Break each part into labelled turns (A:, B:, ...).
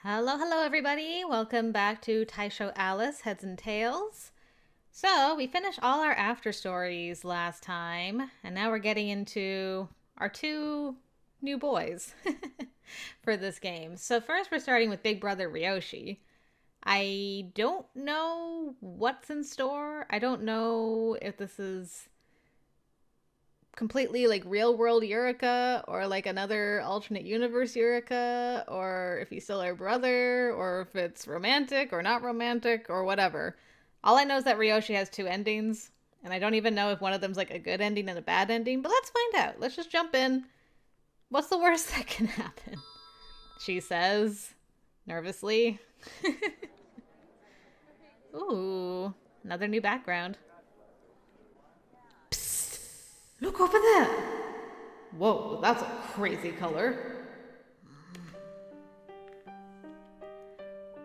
A: Hello everybody. Welcome back to Taisho Alice Heads and Tails. So, we finished all our after stories last time, and now we're getting into our two new boys for this game. So, first we're starting with Big Brother Ryoshi. I don't know what's in store. I don't know if this is completely like real world Eureka or like another alternate universe Eureka, or if he's still our brother, or if it's romantic or not romantic or whatever. All I know is that Ryoshi has two endings, and I don't even know if one of them's like a good ending and a bad ending, but let's find out. Let's just jump in. What's the worst that can happen? She says, nervously. Ooh, another new background. Look over there! Whoa, that's a crazy color.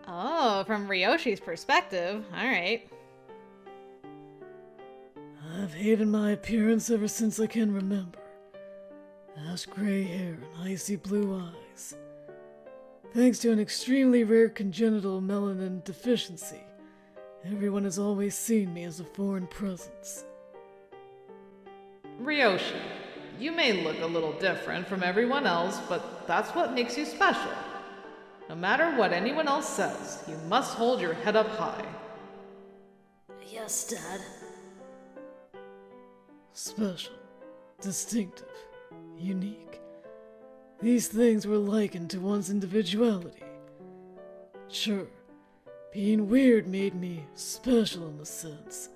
A: Oh, from Ryoshi's perspective. Alright.
B: I've hated my appearance ever since I can remember. Ash gray hair and icy blue eyes. Thanks to an extremely rare congenital melanin deficiency, everyone has always seen me as a foreign presence.
C: Ryoshi, you may look a little different from everyone else, but that's what makes you special. No matter what anyone else says, you must hold your head up high.
B: Yes, Dad. Special, distinctive, unique. These things were likened to one's individuality. Sure, being weird made me special in a sense,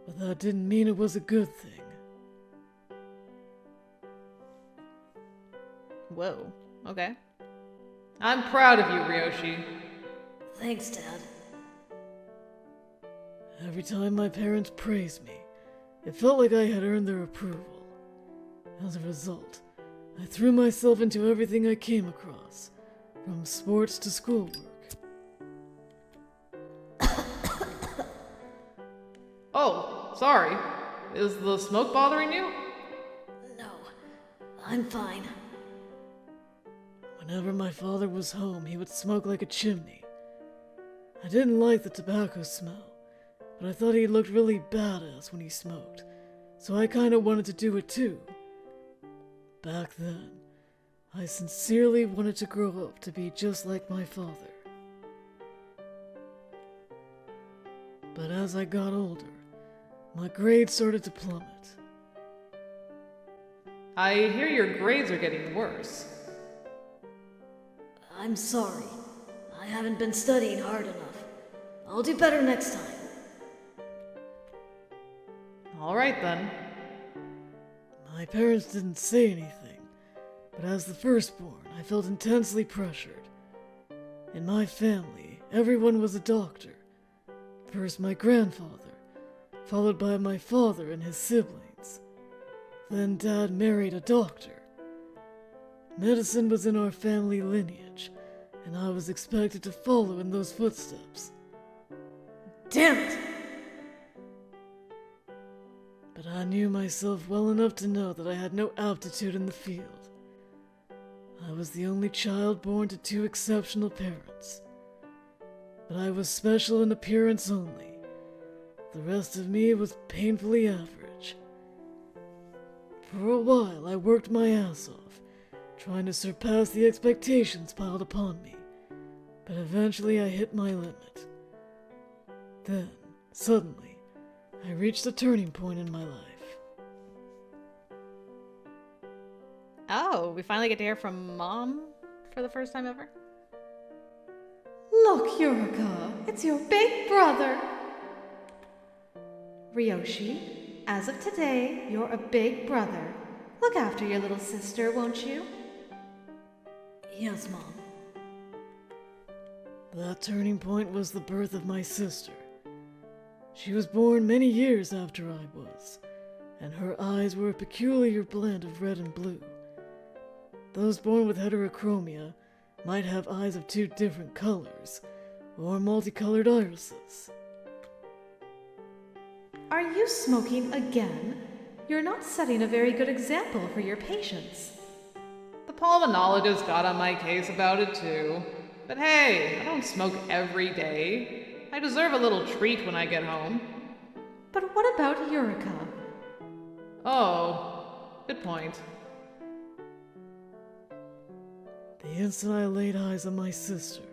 B: but that didn't mean it was a good thing.
A: Whoa, okay.
C: I'm proud of you, Ryoshi.
B: Thanks, Dad. Every time my parents praised me, it felt like I had earned their approval. As a result, I threw myself into everything I came across, from sports to schoolwork.
C: Oh, sorry. Is the smoke bothering you?
B: No, I'm fine. Whenever my father was home, he would smoke like a chimney. I didn't like the tobacco smell, but I thought he looked really badass when he smoked, so I kinda wanted to do it too. Back then, I sincerely wanted to grow up to be just like my father. But as I got older, my grades started to plummet.
C: I hear your grades are getting worse.
B: I'm sorry. I haven't been studying hard enough. I'll do better next time.
C: Alright then.
B: My parents didn't say anything, but as the firstborn, I felt intensely pressured. In my family, everyone was a doctor. First my grandfather, followed by my father and his siblings. Then Dad married a doctor. Medicine was in our family lineage, and I was expected to follow in those footsteps. Damn it! But I knew myself well enough to know that I had no aptitude in the field. I was the only child born to two exceptional parents. But I was special in appearance only. The rest of me was painfully average. For a while, I worked my ass off, trying to surpass the expectations piled upon me, but eventually I hit my limit. Then, suddenly, I reached a turning point in my life.
A: Oh, we finally get to hear from Mom for the first time ever?
D: Look, Eureka, it's your big brother. Ryoshi, as of today, you're a big brother. Look after your little sister, won't you?
B: Yes, Mom. That turning point was the birth of my sister. She was born many years after I was, and her eyes were a peculiar blend of red and blue. Those born with heterochromia might have eyes of two different colors, or multicolored irises.
D: Are you smoking again? You're not setting a very good example for your patients.
C: The pulmonologist got on my case about it too. But hey, I don't smoke every day. I deserve a little treat when I get home.
D: But what about Eureka?
C: Oh, good point.
B: The instant I laid eyes on my sister,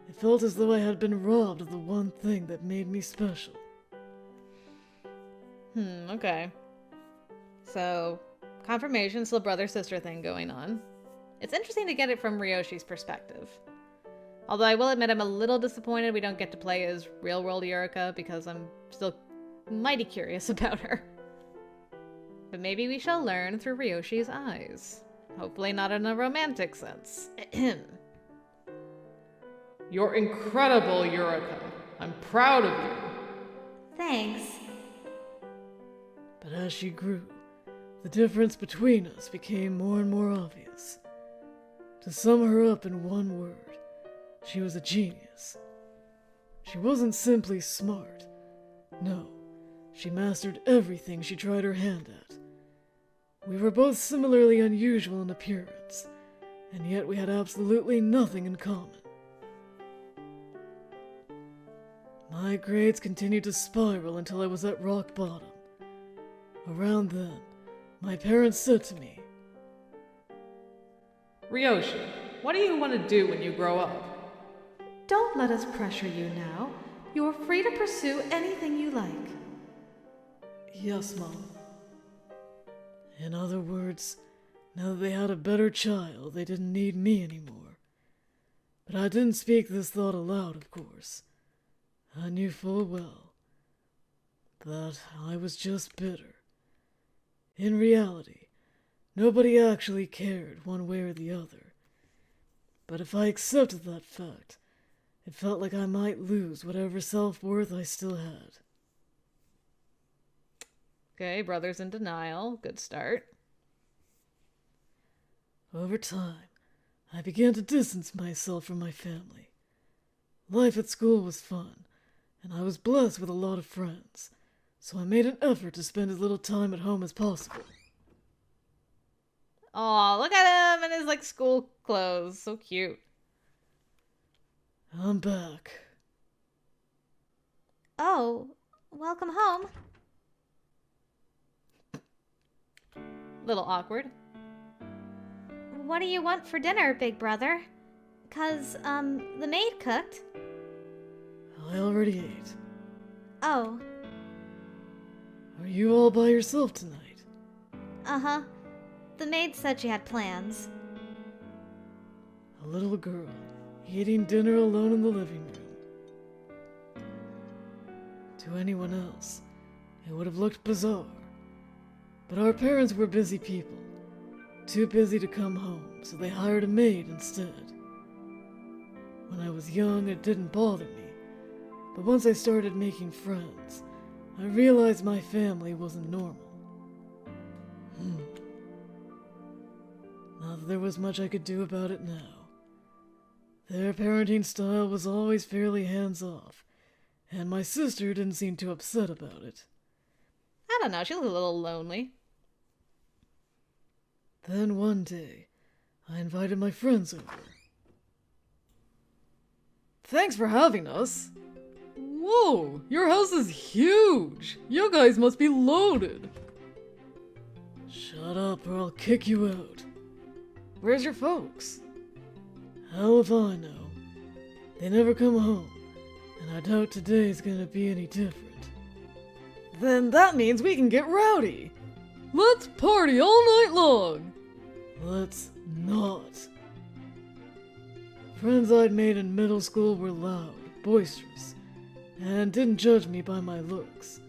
B: it felt as though I had been robbed of the one thing that made me special.
A: Okay. So, confirmation, still brother-sister thing going on. It's interesting to get it from Ryoshi's perspective. Although I will admit I'm a little disappointed we don't get to play as real-world Eureka because I'm still mighty curious about her. But maybe we shall learn through Ryoshi's eyes. Hopefully not in a romantic sense.
C: You're incredible, Eureka. I'm proud of you.
D: Thanks.
B: But as she grew, the difference between us became more and more obvious. To sum her up in one word, she was a genius. She wasn't simply smart. No, she mastered everything she tried her hand at. We were both similarly unusual in appearance, and yet we had absolutely nothing in common. My grades continued to spiral until I was at rock bottom. Around then, my parents said to me,
C: Ryoshi, what do you want to do when you grow up?
D: Don't let us pressure you now. You are free to pursue anything you like.
B: Yes, Mom. In other words, now that they had a better child, they didn't need me anymore. But I didn't speak this thought aloud, of course. I knew full well that I was just bitter. In reality, nobody actually cared one way or the other. But if I accepted that fact, it felt like I might lose whatever self-worth I still had.
A: Okay, brother's in denial. Good start.
B: Over time, I began to distance myself from my family. Life at school was fun, and I was blessed with a lot of friends, so I made an effort to spend as little time at home as possible.
A: Aw, look at him in his, school clothes. So cute.
B: I'm back.
D: Oh, welcome home.
A: Little awkward.
D: What do you want for dinner, big brother? 'Cause, the maid cooked.
B: I already ate.
D: Oh.
B: Are you all by yourself tonight?
D: Uh-huh. The maid said she had plans.
B: A little girl, eating dinner alone in the living room. To anyone else, it would have looked bizarre. But our parents were busy people, too busy to come home, so they hired a maid instead. When I was young, it didn't bother me, but once I started making friends, I realized my family wasn't normal. Not that there was much I could do about it now. Their parenting style was always fairly hands-off, and my sister didn't seem too upset about it.
A: I don't know, she looks a little lonely.
B: Then one day, I invited my friends over.
E: Thanks for having us. Whoa, your house is huge. You guys must be loaded.
B: Shut up or I'll kick you out.
E: Where's your folks?
B: How if I know? They never come home, and I doubt today's gonna be any different.
E: Then that means we can get rowdy. Let's party all night long.
B: Let's not. Friends I'd made in middle school were loud, boisterous, and didn't judge me by my looks.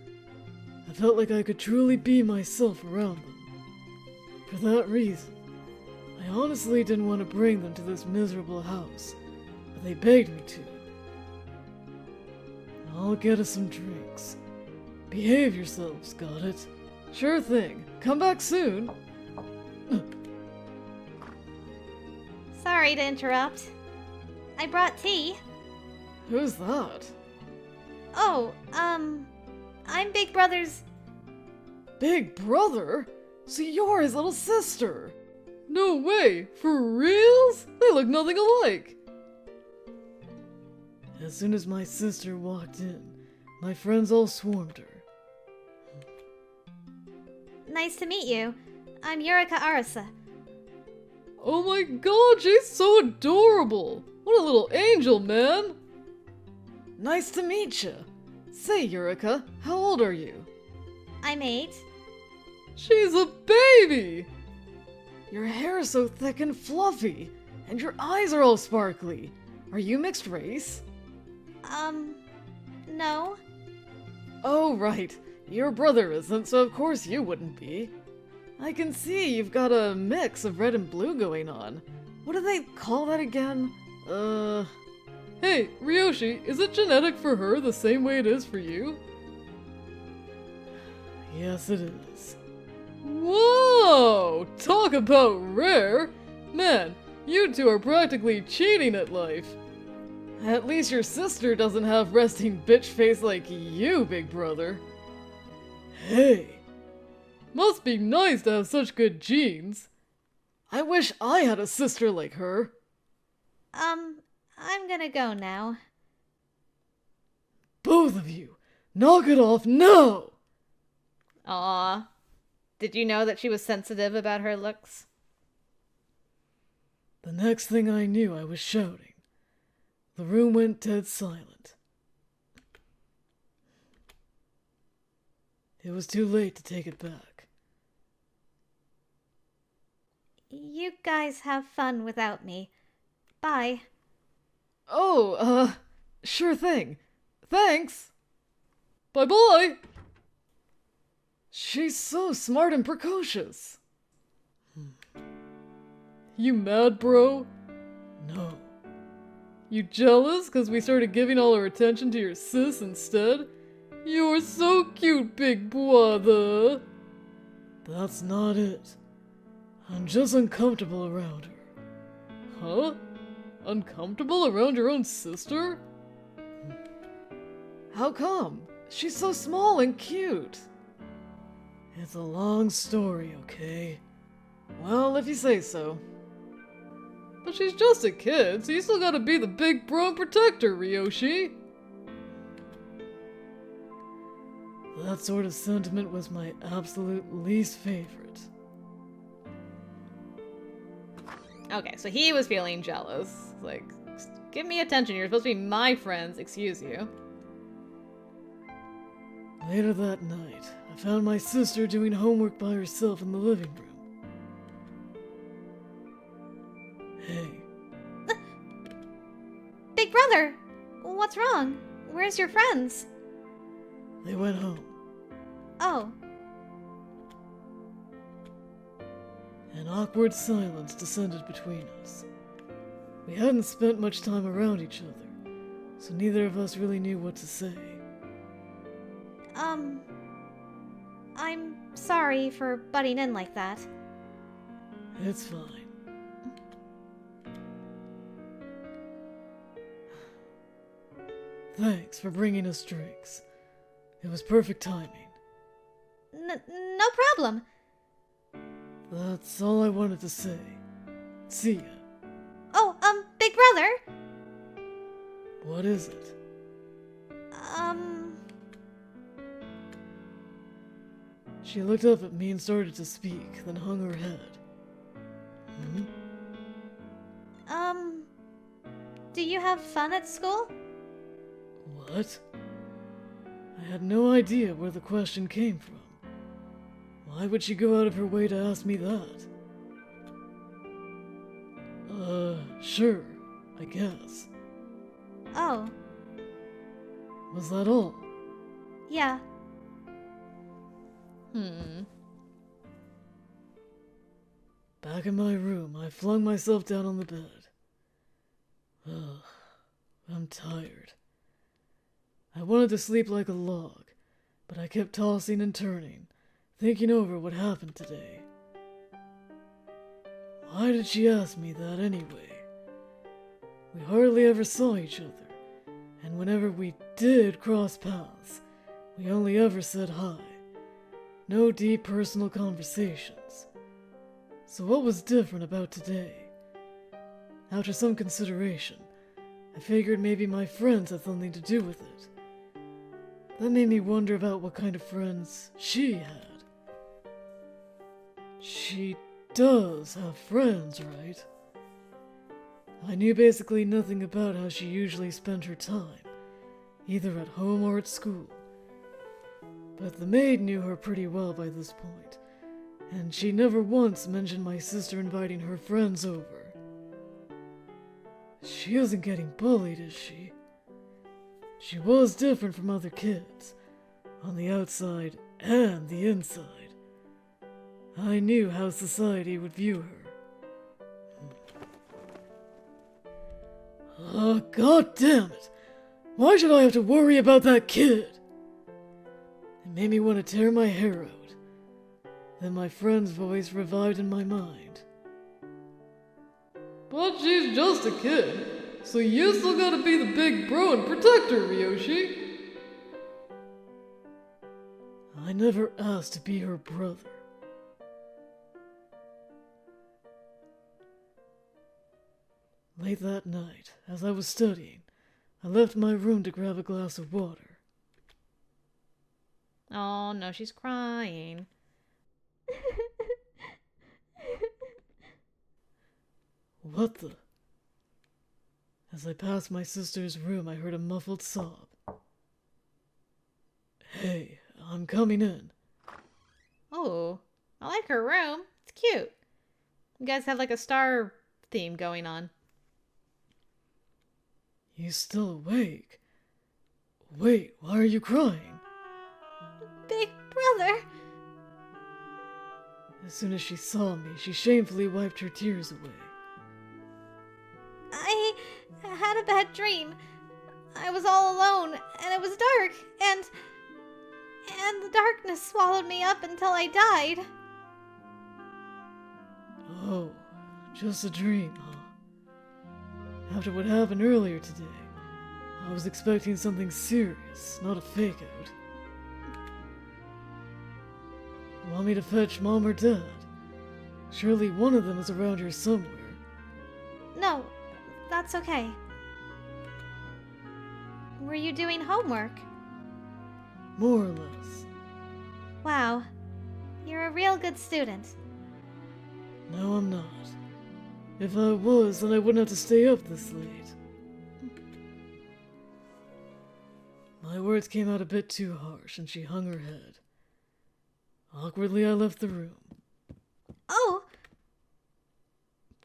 B: I felt like I could truly be myself around them. For that reason, I honestly didn't want to bring them to this miserable house, but they begged me to. I'll get us some drinks. Behave yourselves, got it?
E: Sure thing. Come back soon.
D: Sorry to interrupt. I brought tea.
E: Who's that?
D: Oh, I'm Big Brother's...
E: Big brother? So you're his little sister. No way, for reals? They look nothing alike.
B: As soon as my sister walked in, my friends all swarmed her.
D: Nice to meet you. I'm Eureka Arisa.
E: Oh my god, she's so adorable! What a little angel, man!
B: Nice to meet you. Say, Eureka, how old are you?
D: I'm 8.
E: She's a baby!
B: Your hair is so thick and fluffy, and your eyes are all sparkly. Are you mixed race?
D: No.
B: Oh, right. Your brother isn't, so of course you wouldn't be. I can see you've got a mix of red and blue going on. What do they call that again?
E: Hey, Ryoshi, is it genetic for her the same way it is for you?
B: Yes, it is.
E: Whoa! Talk about rare! Man, you two are practically cheating at life.
B: At least your sister doesn't have resting bitch face like you, big brother. Hey!
E: Must be nice to have such good genes.
B: I wish I had a sister like her.
D: I'm gonna go now.
B: Both of you! Knock it off now!
A: Aw. Did you know that she was sensitive about her looks?
B: The next thing I knew, I was shouting. The room went dead silent. It was too late to take it back.
D: You guys have fun without me. Bye.
B: Oh, sure thing. Thanks!
E: Bye-bye!
B: She's so smart and precocious.
E: You mad, bro?
B: No.
E: You jealous because we started giving all our attention to your sis instead? You're so cute, big brother.
B: That's not it. I'm just uncomfortable around her.
E: Huh? Uncomfortable around your own sister?
B: How come? She's so small and cute. It's a long story, okay? Well, if you say so.
E: But she's just a kid, so you still gotta be the big bro and protector, Ryoshi.
B: That sort of sentiment was my absolute least favorite.
A: Okay, so he was feeling jealous. Like, give me attention. You're supposed to be my friends. Excuse you.
B: Later that night, I found my sister doing homework by herself in the living room. Hey,
D: Big brother! What's wrong? Where's your friends?
B: they went home.
D: Oh,
B: An awkward silence descended between us. We hadn't spent much time around each other, so neither of us really knew what to say.
D: I'm sorry for butting in like that.
B: It's fine. Thanks for bringing us drinks. It was perfect timing.
D: No problem.
B: That's all I wanted to say. See ya.
D: Oh, big brother?
B: What is it? She looked up at me and started to speak, then hung her head.
D: Do you have fun at school?
B: What? I had no idea where the question came from. Why would she go out of her way to ask me that? Sure, I guess.
D: Oh,
B: Was that all?
D: yeah.
B: Back in my room, I flung myself down on the bed. Ugh, I'm tired. I wanted to sleep like a log, but I kept tossing and turning, thinking over what happened today. Why did she ask me that anyway? We hardly ever saw each other, and whenever we did cross paths, we only ever said hi. No deep personal conversations. So what was different about today? After some consideration, I I figured maybe my friends had something to do with it. That made me wonder about what kind of friends she had. She does have friends, right? I knew basically nothing about how she usually spent her time, either at home or at school. But the maid knew her pretty well by this point, and she never once mentioned my sister inviting her friends over. She isn't getting bullied, is she? She was different from other kids, on the outside and the inside. I knew how society would view her. Oh, God damn it! Why should I have to worry about that kid? It made me want to tear my hair out. Then my friend's voice revived in my mind.
E: But she's just a kid, so you still gotta be the big bro and protect her, Ryoshi.
B: I never asked to be her brother. Late that night, as I was studying, I left my room to grab a glass of water.
A: Oh, no, she's crying.
B: What the? As I passed my sister's room, I heard a muffled sob. Hey, I'm coming in.
A: Oh, I like her room. It's cute. You guys have like a star theme going on.
B: You still awake? Wait, why are you crying?
D: Big brother!
B: As soon as she saw me, she shamefully wiped her tears away.
D: I had a bad dream. I was all alone, and it was dark, and the darkness swallowed me up until I died.
B: Oh, just a dream, huh? After what happened earlier today, I was expecting something serious, not a fake-out. Want me to fetch Mom or Dad? Surely one of them is around here somewhere.
D: No, that's okay. Were you doing homework?
B: More or less.
D: Wow, you're a real good student.
B: No, I'm not. If I was, then I wouldn't have to stay up this late. My words came out a bit too harsh, and she hung her head. Awkwardly, I left the room.
D: Oh,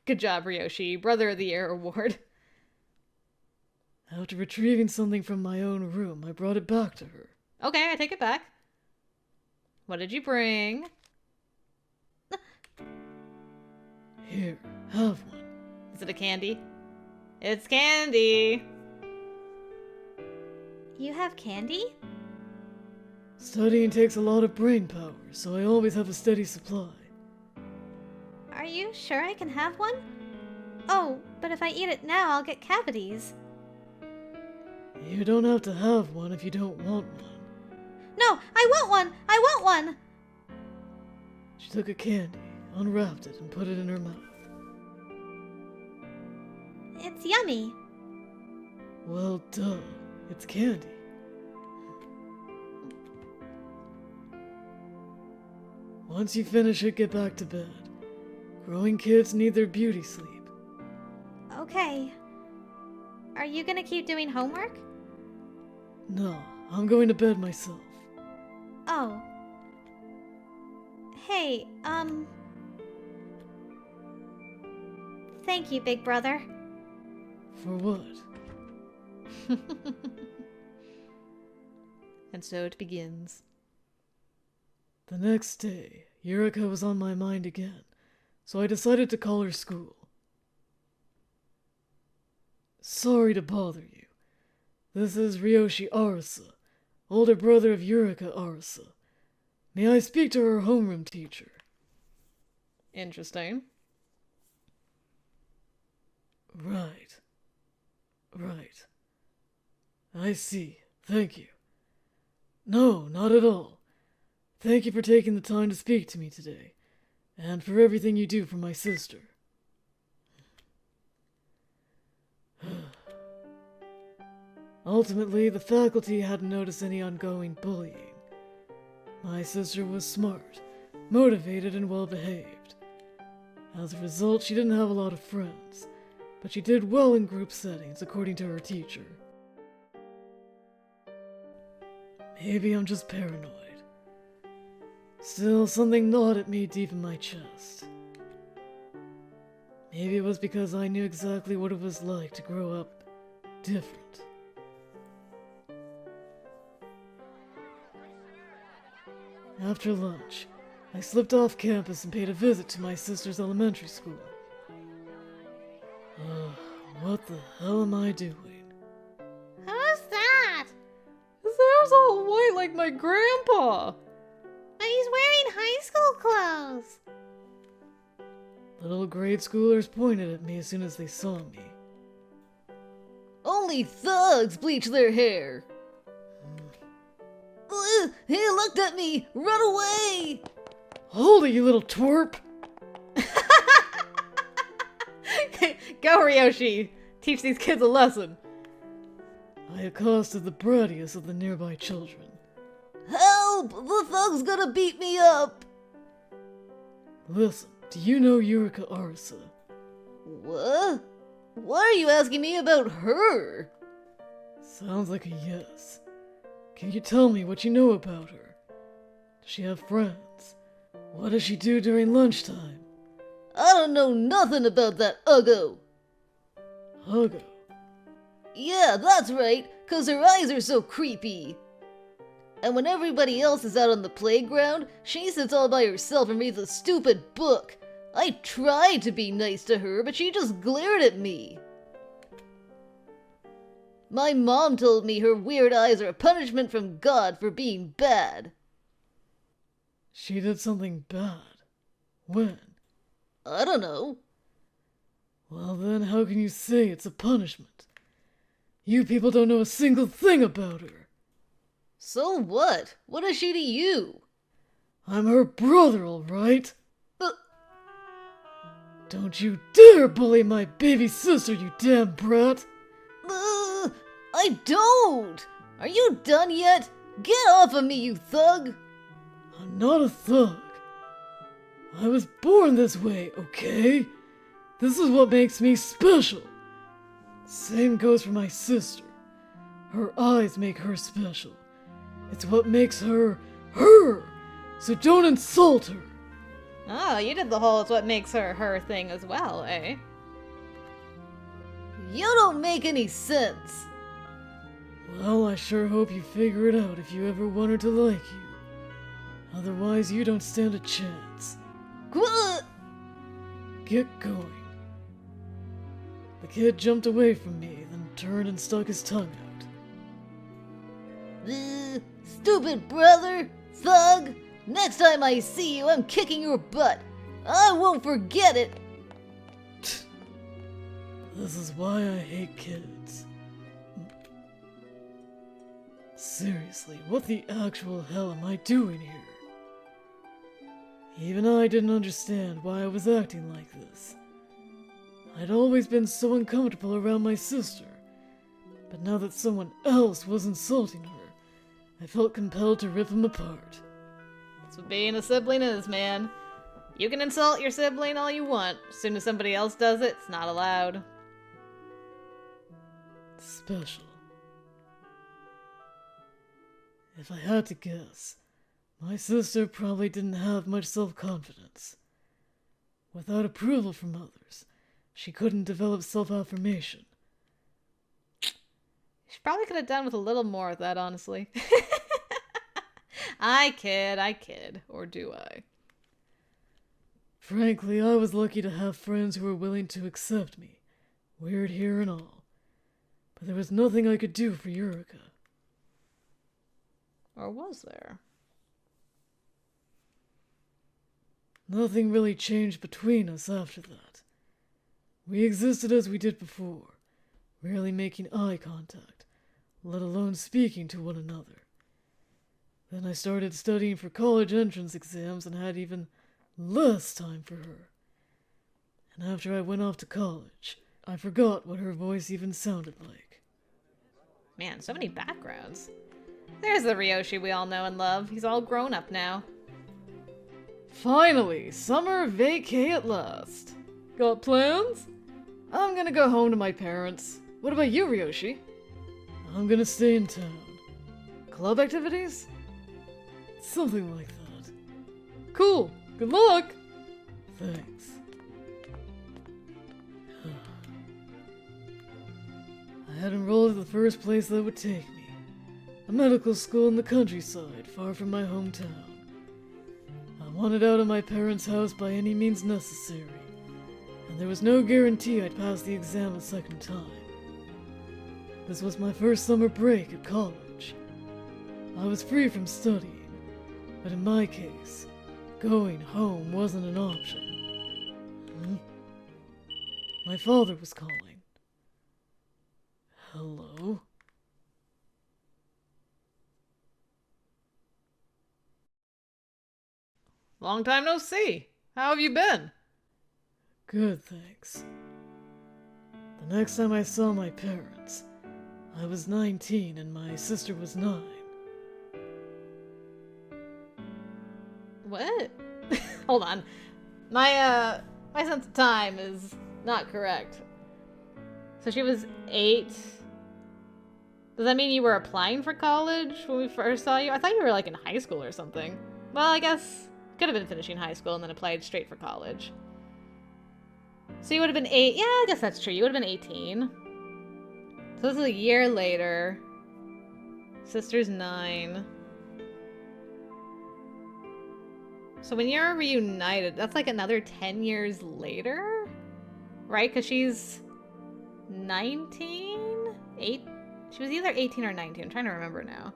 A: Good job, Ryoshi. Brother of the Year award.
B: After retrieving something from my own room, I brought it back to her.
A: Okay, I take it back. What did you bring?
B: Here, have one.
A: Is it a candy? It's candy!
D: you have candy?
B: Studying takes a lot of brain power, so I always have a steady supply.
D: Are you sure I can have one? Oh, but if I eat it now, I'll get cavities.
B: You don't have to have one if you don't want one.
D: No, I want one! I want one!
B: She took a candy, unwrapped it, and put it in her mouth.
D: It's yummy.
B: Well, duh. It's candy. Once you finish it, get back to bed. Growing kids need their beauty sleep.
D: Okay. Are you gonna keep doing homework?
B: No, I'm going to bed myself.
D: Oh. Hey, Thank you, big brother.
B: For what?
A: And so it begins.
B: The next day, Eureka was on my mind again, so I decided to call her school. Sorry to bother you. This is Ryoshi Arasa, older brother of Eureka Arasa. May I speak to her homeroom teacher?
A: Interesting.
B: Right. I see. Thank you. No, not at all. Thank you for taking the time to speak to me today, and for everything you do for my sister. Ultimately, the faculty hadn't noticed any ongoing bullying. My sister was smart, motivated, and well-behaved. As a result, she didn't have a lot of friends, but she did well in group settings, according to her teacher. Maybe I'm just paranoid. Still, something gnawed at me deep in my chest. Maybe it was because I knew exactly what it was like to grow up different. After lunch, I slipped off campus and paid a visit to my sister's elementary school. What the hell am I doing?
D: Who's that?
E: His hair's all white like my grandpa.
D: But he's wearing high school clothes.
B: The little grade schoolers pointed at me as soon as they saw me.
F: Only thugs bleach their hair. He looked at me! Run away!
B: Hold it, you little twerp!
A: Go, Ryoshi! Teach these kids a lesson.
B: I accosted the brattiest of the nearby children.
F: Help! The thug's gonna beat me up!
B: Listen, do you know Eureka Arisa?
F: What? Why are you asking me about her?
B: Sounds like a yes. Can you tell me what you know about her? Does she have friends? What does she do during lunchtime?
F: I don't know nothing about that Uggo.
B: Huggo.
F: Yeah, that's right, 'cause her eyes are so creepy. And when everybody else is out on the playground, she sits all by herself and reads a stupid book. I tried to be nice to her, but she just glared at me. My mom told me her weird eyes are a punishment from God for being bad.
B: She did something bad. When?
F: I don't know.
B: Well then, how can you say it's a punishment? You people don't know a single thing about her.
F: So what? What is she to you?
B: I'm her brother, all right? Don't you dare bully my baby sister, you damn brat!
F: I don't! Are you done yet? Get off of me, you thug!
B: I'm not a thug. I was born this way, okay? This is what makes me special. Same goes for my sister. Her eyes make her special. It's what makes her, her! So don't insult her!
A: Oh, you did the whole "it's what makes her her" thing as well, eh?
F: You don't make any sense.
B: Well, I sure hope you figure it out if you ever want her to like you. Otherwise, you don't stand a chance. Get going. The kid jumped away from me, then turned and stuck his tongue out.
F: Stupid brother! Thug! Next time I see you, I'm kicking your butt. I won't forget it.
B: This is why I hate kids. Seriously, what the actual hell am I doing here? Even I didn't understand why I was acting like this. I'd always been so uncomfortable around my sister, but now that someone else was insulting her, I felt compelled to rip him apart.
A: That's what being a sibling is, man. You can insult your sibling all you want. As soon as somebody else does it, it's not allowed.
B: Special. If I had to guess, my sister probably didn't have much self-confidence. Without approval from others, she couldn't develop self-affirmation.
A: She probably could have done with a little more of that, honestly. I kid. Or do I?
B: Frankly, I was lucky to have friends who were willing to accept me, weird here and all. But there was nothing I could do for Eureka.
A: Or was there?
B: Nothing really changed between us after that. We existed as we did before, rarely making eye contact, let alone speaking to one another. Then I started studying for college entrance exams and had even less time for her. And after I went off to college, I forgot what her voice even sounded like.
A: Man, so many backgrounds. There's the Ryoshi we all know and love. He's all grown up now.
E: Finally, summer vacay at last. Got plans? I'm gonna go home to my parents. What about you, Ryoshi?
B: I'm gonna stay in town.
E: Club activities?
B: Something like that.
E: Cool. Good luck.
B: Thanks. I had enrolled at the first place that would take me. A medical school in the countryside, far from my hometown. I wanted out of my parents' house by any means necessary, and there was no guarantee I'd pass the exam a second time. This was my first summer break at college. I was free from studying, but in my case, going home wasn't an option. My father was calling. Hello?
C: Long time no see. How have you been?
B: Good, thanks. The next time I saw my parents, I was 19 and my sister was 9.
A: What? Hold on. My sense of time is not correct. So she was 8. Does that mean you were applying for college when we first saw you? I thought you were like in high school or something. Well, I guess could have been finishing high school and then applied straight for college. So you would have been 8. Yeah, I guess that's true. You would have been 18. So this is a year later. Sister's 9. So when you're reunited, that's like another 10 years later? Right? Because she's 19? 8? She was either 18 or 19. I'm trying to remember now.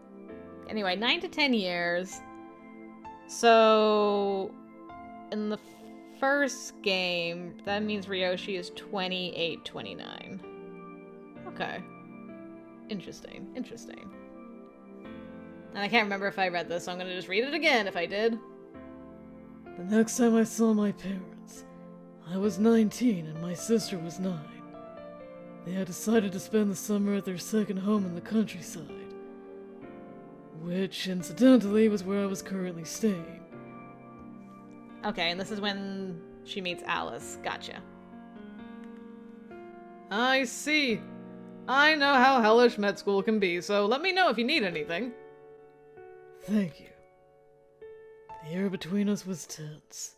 A: Anyway, 9 to 10 years. So in the first game, that means Ryoshi is 28, 29. Okay. Interesting. Interesting. And I can't remember if I read this, so I'm going to just read it again if I did.
B: The next time I saw my parents, I was 19 and my sister was 9. They had decided to spend the summer at their second home in the countryside, which, incidentally, was where I was currently staying.
A: Okay, and this is when she meets Alice. Gotcha.
C: I see. I know how hellish med school can be, so let me know if you need anything.
B: Thank you. The air between us was tense,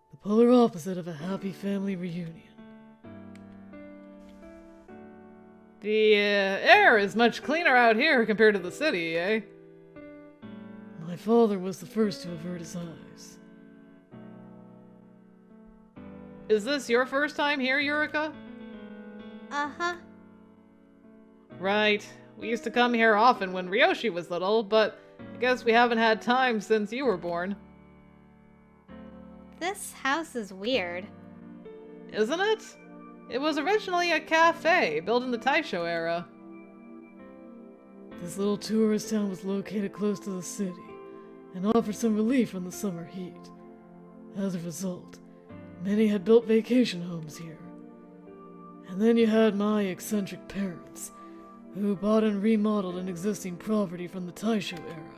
B: the polar opposite of a happy family reunion.
C: The air is much cleaner out here compared to the city, eh?
B: My father was the first to avert his eyes.
C: Is this your first time here, Eureka?
D: Uh-huh.
C: Right. We used to come here often when Ryoshi was little, but I guess we haven't had time since you were born.
D: This house is weird.
C: Isn't it? It was originally a cafe, built in the Taisho era.
B: This little tourist town was located close to the city and offered some relief from the summer heat. As a result, many had built vacation homes here. And then you had my eccentric parents, who bought and remodeled an existing property from the Taisho era.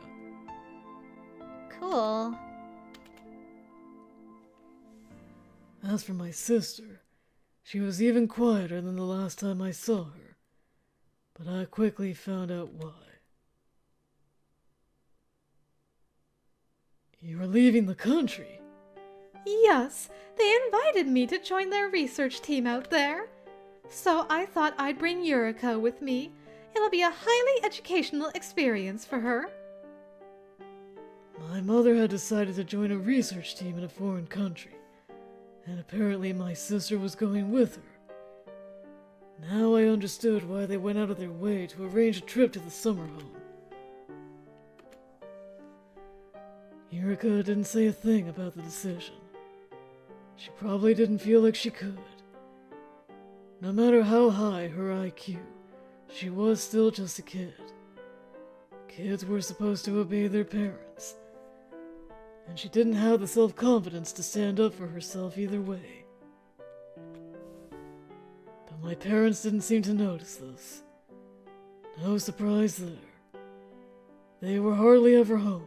D: Cool.
B: As for my sister, she was even quieter than the last time I saw her, but I quickly found out why. You are leaving the country?
G: Yes, they invited me to join their research team out there. So I thought I'd bring Eureka with me. It'll be a highly educational experience for her.
B: My mother had decided to join a research team in a foreign country, and apparently my sister was going with her. Now I understood why they went out of their way to arrange a trip to the summer home. Eureka didn't say a thing about the decision. She probably didn't feel like she could. No matter how high her IQ, she was still just a kid. Kids were supposed to obey their parents, and she didn't have the self-confidence to stand up for herself either way. But my parents didn't seem to notice this. No surprise there. They were hardly ever home,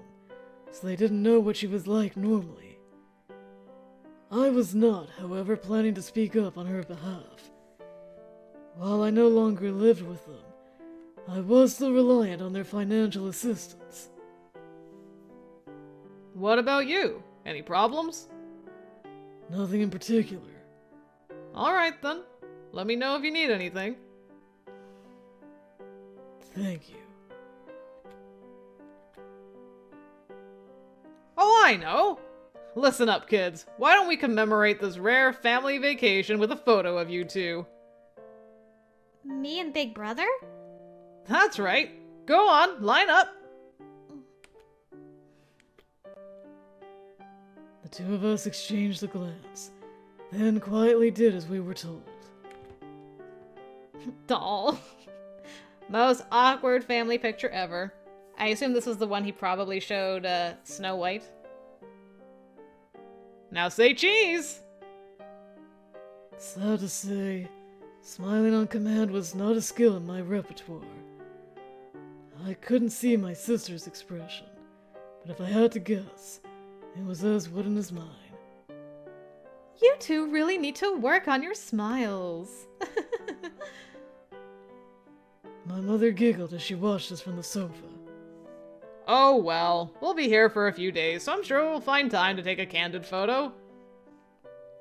B: so they didn't know what she was like normally. I was not, however, planning to speak up on her behalf. While I no longer lived with them, I was still reliant on their financial assistance.
C: What about you? Any problems?
B: Nothing in particular.
C: Alright then. Let me know if you need anything.
B: Thank you.
C: Oh, I know! Listen up, kids. Why don't we commemorate this rare family vacation with a photo of you two?
D: Me and Big Brother?
C: That's right. Go on, line up.
B: The two of us exchanged a glance, then quietly did as we were told.
A: Doll. Most awkward family picture ever. I assume this was the one he probably showed Snow White.
C: Now say cheese!
B: Sad to say, smiling on command was not a skill in my repertoire. I couldn't see my sister's expression, but if I had to guess, it was as wooden as mine.
A: You two really need to work on your smiles.
B: My mother giggled as she watched us from the sofa.
C: Oh well, we'll be here for a few days, so I'm sure we'll find time to take a candid photo.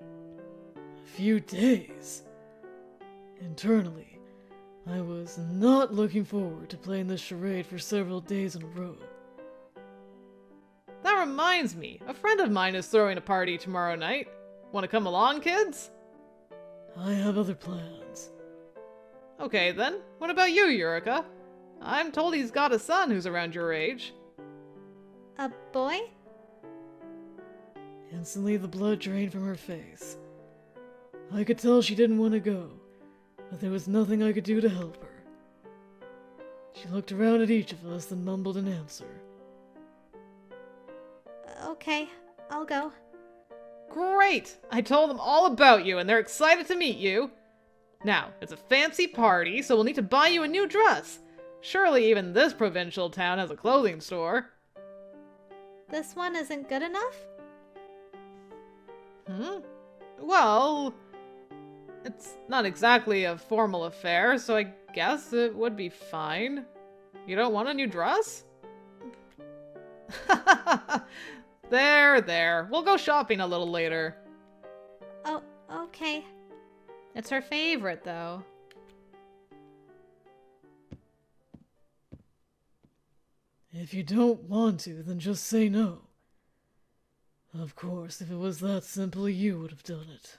B: A few days? Internally, I was not looking forward to playing this charade for several days in a row.
C: That reminds me, a friend of mine is throwing a party tomorrow night. Want to come along, kids?
B: I have other plans.
C: Okay then, what about you, Eureka? I'm told he's got a son who's around your age.
D: A boy?
B: Instantly the blood drained from her face. I could tell she didn't want to go, but there was nothing I could do to help her. She looked around at each of us and mumbled an answer.
D: Okay, I'll go.
C: Great! I told them all about you and they're excited to meet you. Now, it's a fancy party, so we'll need to buy you a new dress. Surely even this provincial town has a clothing store.
D: This one isn't good enough?
C: Well, it's not exactly a formal affair, so I guess it would be fine. You don't want a new dress? There. We'll go shopping a little later.
D: Oh, okay.
A: It's her favorite, though.
B: If you don't want to, then just say no. Of course, if it was that simple, you would have done it.